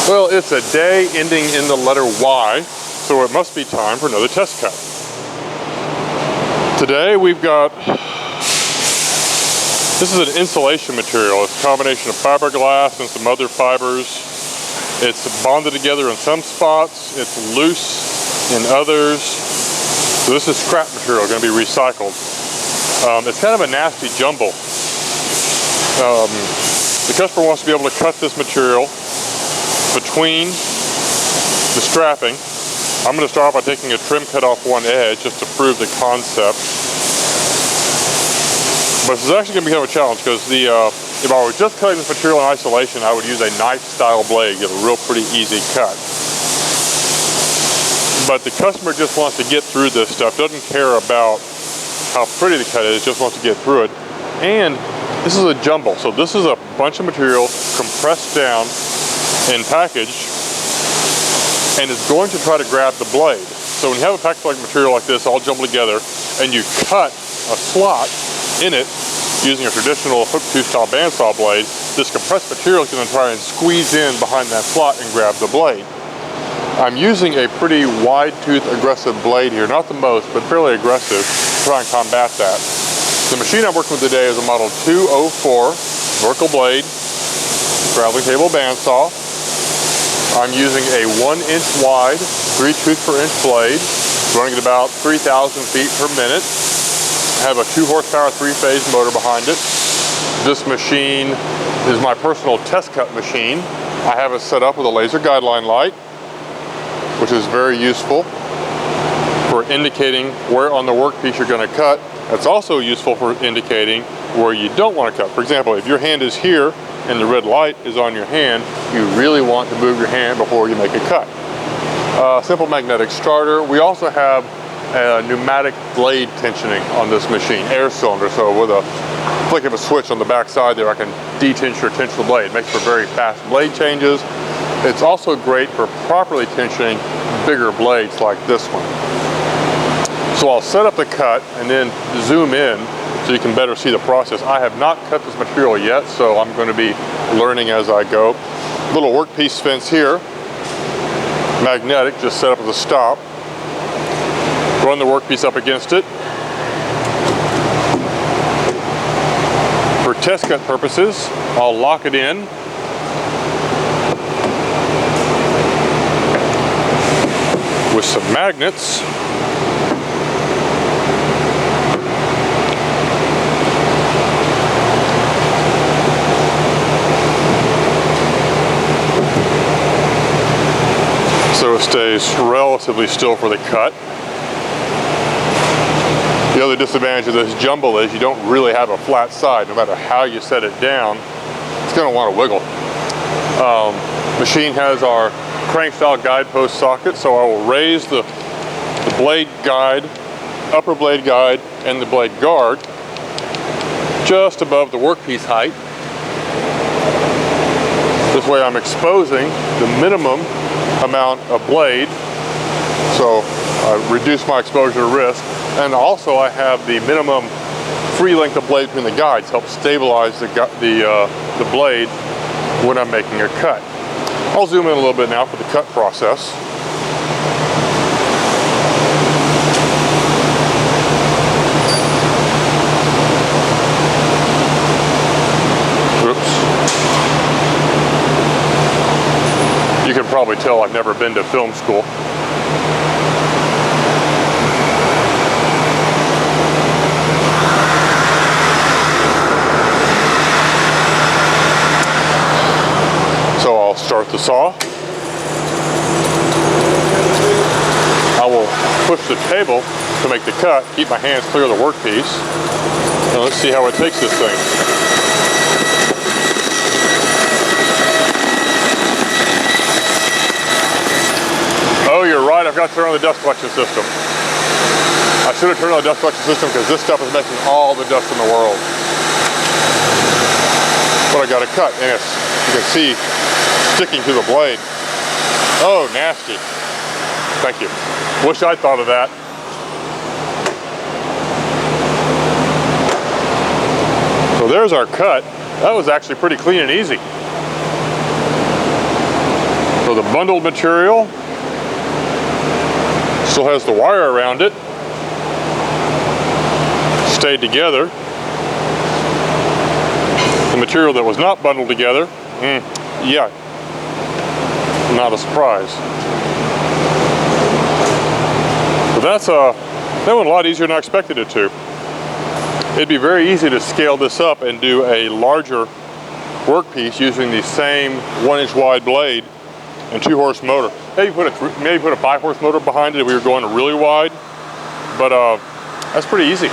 Well, it's a day ending in the letter Y, so it must be time for another test cut. Today we've got, this is an insulation material. It's a combination of fiberglass and some other fibers. It's bonded together in some spots, it's loose in others. So this is scrap material, going to be recycled. It's kind of a nasty jumble. The customer wants to be able to cut this material between the strapping. I'm going to start by taking a trim cut off one edge just to prove the concept. But this is actually going to become a challenge because if I were just cutting this material in isolation, I would use a knife style blade, get a real pretty easy cut. But the customer just wants to get through this stuff, doesn't care about how pretty the cut is, just wants to get through it. And this is a jumble, so this is a bunch of material compressed down and packaged, and it's going to try to grab the blade. So when you have a package like material like this all jumbled together and you cut a slot in it using a traditional hook tooth style bandsaw blade, this compressed material is going to try and squeeze in behind that slot and grab the blade. I'm using a pretty wide tooth aggressive blade here, not the most, but fairly aggressive to try and combat that. The machine I'm working with today is a Model 204 vertical blade traveling table bandsaw. I'm using a 1 inch wide, 3 tooth per inch blade, running at about 3,000 feet per minute. I have a 2 horsepower 3-phase motor behind it. This machine is my personal test cut machine. I have it set up with a laser guideline light, which is very useful for indicating where on the workpiece you're going to cut. It's also useful for indicating where you don't want to cut. For example, if your hand is here and the red light is on your hand, you really want to move your hand before you make a cut. Simple magnetic starter. We also have a pneumatic blade tensioning on this machine, air cylinder. So with a flick of a switch on the back side there, I can detension or tension the blade. It makes for very fast blade changes. It's also great for properly tensioning bigger blades like this one. So I'll set up the cut and then zoom in so you can better see the process. I have not cut this material yet, so I'm going to be learning as I go. Little workpiece fence here, magnetic, just set up as a stop. Run the workpiece up against it. For test cut purposes, I'll lock it in. With some magnets. So it stays relatively still for the cut. The other disadvantage of this jumble is you don't really have a flat side. No matter how you set it down, it's going to want to wiggle. Machine has our crank style guide post socket, so I will raise the blade guide, upper blade guide, and the blade guard just above the workpiece height. This way I'm exposing the minimum amount of blade, so I reduce my exposure to risk. And also I have the minimum free length of blade between the guides to help stabilize the blade when I'm making a cut. I'll zoom in a little bit now for the cut process. Oops. You can probably tell I've never been to film school. So I'll start the saw. I will push the table to make the cut, keep my hands clear of the workpiece. Now let's see how it takes this thing. Oh, you're right, I've got to turn on the dust collection system. I should have turned on the dust collection system because this stuff is making all the dust in the world. But I got a cut, and it's, you can see, sticking to the blade. Oh, nasty. Thank you. Wish I'd thought of that. So there's our cut. That was actually pretty clean and easy. the bundled material still has the wire around it, stayed together. The material that was not bundled together, yeah, not a surprise. But that went a lot easier than I expected it to. It'd be very easy to scale this up and do a larger workpiece using the same 1-inch wide blade and 2-horse motor. Maybe put a 5-horse motor behind it if we were going really wide, but that's pretty easy.